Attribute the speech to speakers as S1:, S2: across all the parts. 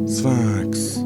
S1: Sphinx.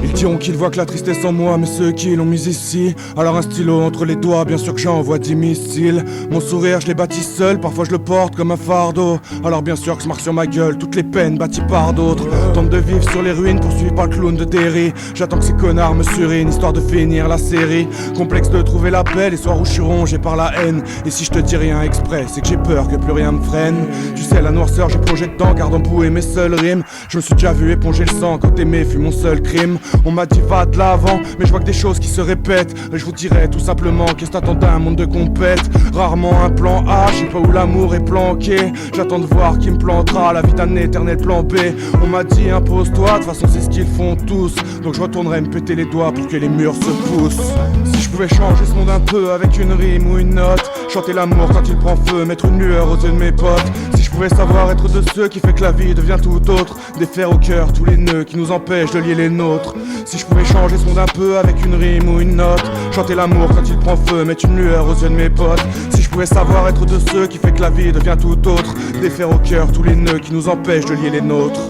S1: Ils diront qu'ils voient que la tristesse en moi, mais ceux qui l'ont mise ici. Alors un stylo entre les doigts, bien sûr que j'envoie 10 missiles. Mon sourire je l'ai bâti seul, parfois je le porte comme un fardeau. Alors bien sûr que je marque sur ma gueule toutes les peines bâties par d'autres. Tente de vivre sur les ruines, poursuivi par le clown de Derry. J'attends que ces connards me surinent, histoire de finir la série. Complexe de trouver la paix, les soirs où je suis rongé par la haine. Et si je te dis rien exprès, c'est que j'ai peur que plus rien me freine. Tu sais la noirceur j'ai plongé dedans, gardant boué mes seules rimes. Je me suis déjà vu éponger le sang quand aimer fut mon seul crime. On m'a dit va de l'avant, mais je vois que des choses qui se répètent. Et je vous dirais tout simplement qu'est-ce que t'attends d'un monde de compète. Rarement un plan A, je sais pas où l'amour est planqué. J'attends de voir qui me plantera la vie d'un éternel plan B. On m'a dit impose-toi, de toute façon c'est ce qu'ils font tous. Donc je retournerai me péter les doigts pour que les murs se poussent. Si je pouvais changer ce monde un peu avec une rime ou une note, chanter l'amour quand il prend feu, mettre une lueur aux yeux de mes potes. Si je pouvais savoir être de ceux qui fait que la vie devient tout autre, défaire au cœur tous les nœuds qui nous empêchent de lier les nôtres. Si je pouvais changer ce monde un peu avec une rime ou une note, chanter l'amour quand il prend feu, mettre une lueur aux yeux de mes potes. Si je pouvais savoir être de ceux qui fait que la vie devient tout autre, défaire au cœur tous les nœuds qui nous empêchent de lier les nôtres.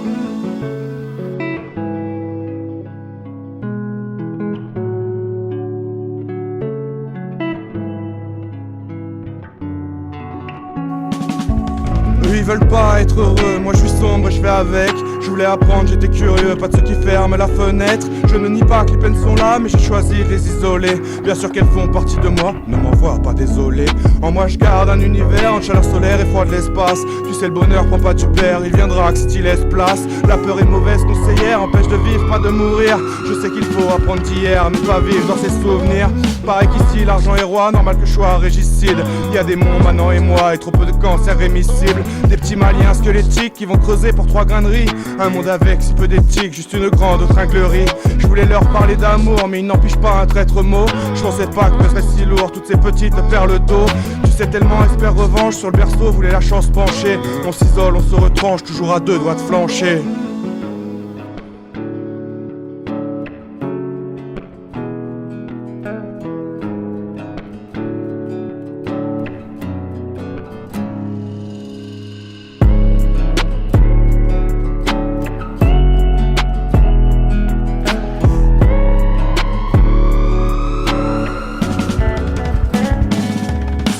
S1: Eux ils veulent pas être heureux, moi je suis sombre et je fais avec. Je voulais apprendre, j'étais curieux, pas de ceux qui ferment la fenêtre. Je ne nie pas que les peines sont là, mais j'ai choisi de les isoler. Bien sûr qu'elles font partie de moi, ne m'envoie pas désolé. En moi je garde un univers entre chaleur solaire et froid de l'espace. Tu sais le bonheur prend pas du père, il viendra que si t'y laisses place. La peur est mauvaise conseillère, empêche de vivre, pas de mourir. Je sais qu'il faut apprendre d'hier, ne pas vivre dans ses souvenirs. Pareil qu'ici l'argent est roi, normal que je sois régicide. Y a des monts, Manon et moi, et trop peu de cancers rémissibles. Des petits maliens squelettiques qui vont creuser pour 3 grains de riz. Un monde avec si peu d'éthique, juste une grande tringlerie. Je voulais leur parler d'amour, mais ils n'empêchent pas un traître mot. Je pensais pas que serait si lourd, toutes ces petites perles d'eau. Tu sais tellement espère revanche, sur le berceau voulait la chance pencher. On s'isole, on se retranche, toujours à 2 doigts de flancher.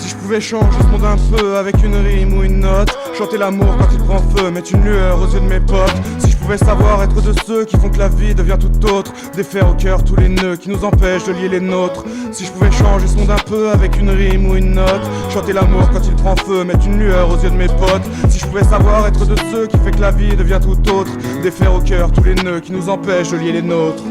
S1: Je pouvais changer ce monde un peu avec une rime ou une note, chanter l'amour quand il prend feu, mettre une lueur aux yeux de mes potes. Si je pouvais savoir être de ceux qui font que la vie devient tout autre, défaire au cœur tous les nœuds qui nous empêchent de lier les nôtres. Si je pouvais changer ce monde un peu avec une rime ou une note, chanter l'amour quand il prend feu, mettre une lueur aux yeux de mes potes. Si je pouvais savoir être de ceux qui fait que la vie devient tout autre, défaire au cœur tous les nœuds qui nous empêchent de lier les nôtres.